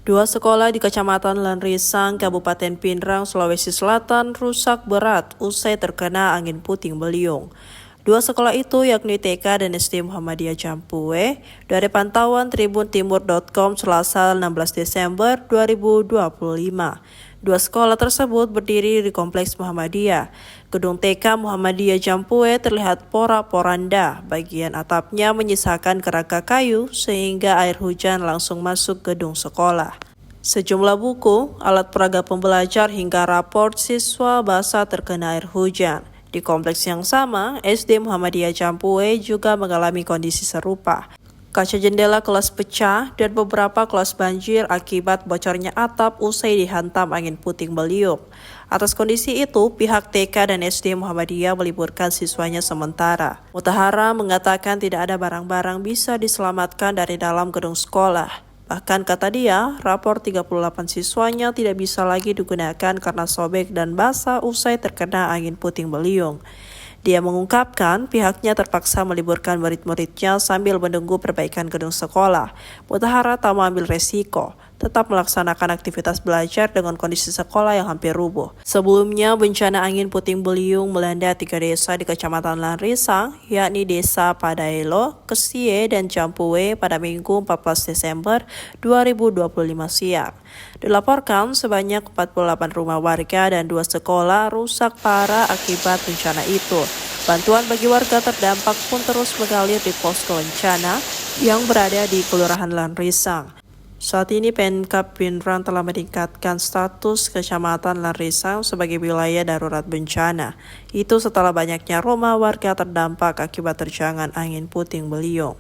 Dua sekolah di Kecamatan Lanrisang, Kabupaten Pinrang, Sulawesi Selatan rusak berat usai terkena angin puting beliung. Dua sekolah itu yakni TK dan SD Muhammadiyah Jampuwe dari pantauan tribuntimur.com Selasa 16 Desember 2025. Dua sekolah tersebut berdiri di Kompleks Muhammadiyah. Gedung TK Muhammadiyah Jampuwe terlihat porak-poranda, bagian atapnya menyisakan kerangka kayu sehingga air hujan langsung masuk gedung sekolah. Sejumlah buku, alat peraga pembelajar hingga raport siswa basah terkena air hujan. Di kompleks yang sama, SD Muhammadiyah Jampuwe juga mengalami kondisi serupa. Kaca jendela kelas pecah dan beberapa kelas banjir akibat bocornya atap usai dihantam angin puting beliung. Atas kondisi itu, pihak TK dan SD Muhammadiyah meliburkan siswanya sementara. Mutahara mengatakan tidak ada barang-barang bisa diselamatkan dari dalam gedung sekolah. Bahkan kata dia, rapor 38 siswanya tidak bisa lagi digunakan karena sobek dan basah usai terkena angin puting beliung. Dia mengungkapkan pihaknya terpaksa meliburkan murid-muridnya sambil menunggu perbaikan gedung sekolah. Mutahara tak mengambil resiko, tetap melaksanakan aktivitas belajar dengan kondisi sekolah yang hampir rubuh. Sebelumnya, bencana angin puting beliung melanda 3 desa di Kecamatan Lanrisang, yakni Desa Padaelo, Kesie, dan Jampuwe pada Minggu 14 Desember 2025 siang. Dilaporkan sebanyak 48 rumah warga dan 2 sekolah rusak parah akibat bencana itu. Bantuan bagi warga terdampak pun terus mengalir di posko bencana yang berada di Kelurahan Lanrisang. Saat ini Pemkab Pinrang telah meningkatkan status Kecamatan Lanrisang sebagai wilayah darurat bencana. Itu setelah banyaknya rumah warga terdampak akibat terjangan angin puting beliung.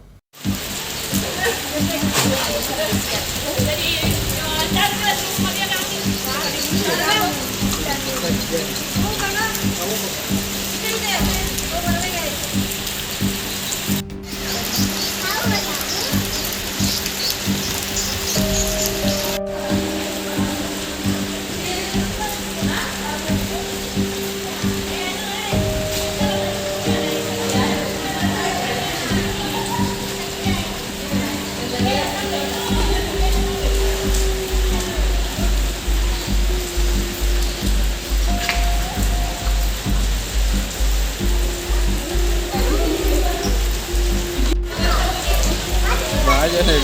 Aja nih.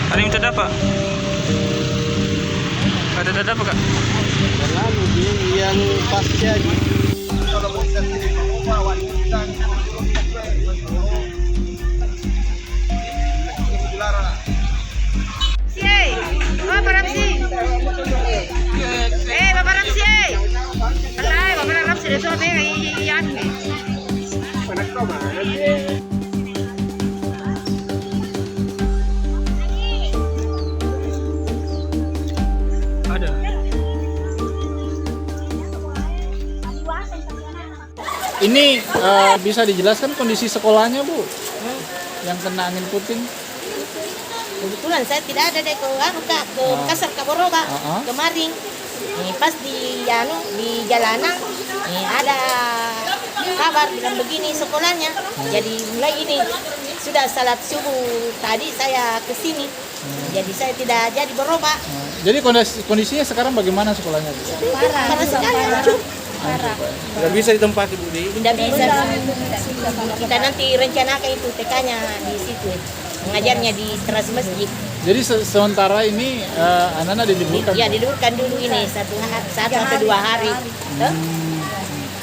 Ada yang terdapat? Ada terdapat kak? Lalu yang pasti aja. Bapak Ramsi. Bapak Ramsi. Alay, Bapak Ramsi itu apa yang Ada. Ini bisa dijelaskan kondisi sekolahnya, Bu? Yang kena angin puting? Kebetulan saya tidak ada deh ke Kasar Kaboroga kemarin. Pas di jalanan ada kabar bilang begini sekolahnya. Jadi mulai ini sudah salat subuh tadi saya ke sini. Jadi saya tidak jadi berubah. Jadi kondisinya sekarang bagaimana sekolahnya, Bu? Parah sekali, hancur. Nggak bisa ditempati Bu di. Tidak bisa. Kita nanti rencanakan itu TK-nya di situ. Mengajarnya di teras masjid. Jadi sementara ini anak-anak diliburkan. Ya diliburkan dulu ini satu atau 2 hari.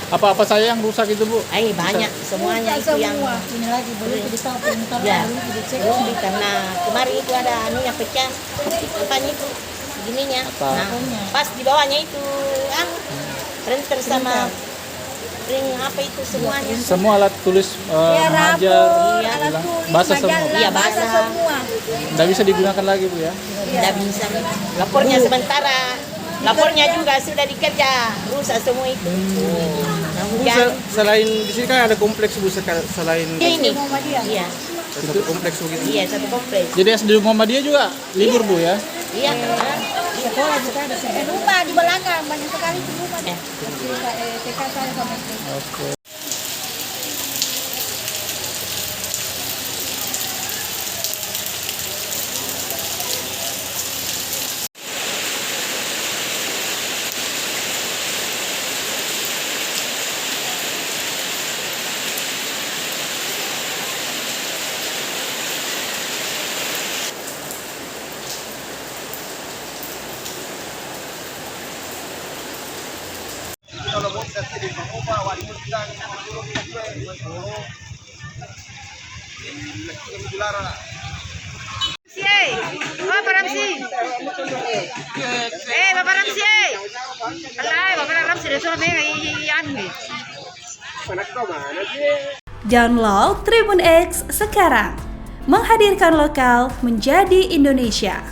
Apa-apa saya yang rusak itu, Bu? Banyak semuanya itu yang ini lagi belum ditampung ya belum karena kemarin itu ada anunya pecah apanya itu begininya. Nah pas di bawahnya itu printer sama ring apa itu semuanya. Semua alat tulis mengajar, bahasa semua. Iya bahasa semua. Nggak bisa digunakan lagi, Bu ya? tidak bisa. Lapornya sementara, lapornya juga sudah dikerja rusak semua itu. Bu, selain di sini kan ada kompleks Bu selain ini. Iya. satu kompleks begitu. Iya satu kompleks. Jadi SD Muhammadiyah juga libur, Bu ya? Iya. Sekolah juga ada rumah di belakang banyak sekali di rumah. TK saya sama SD. Oke. Bapak Ramsi. Bapak Ramsi. Alay, Bapak Ramsi dia suruh yang nih. Download Tribun X sekarang. Menghadirkan lokal menjadi Indonesia.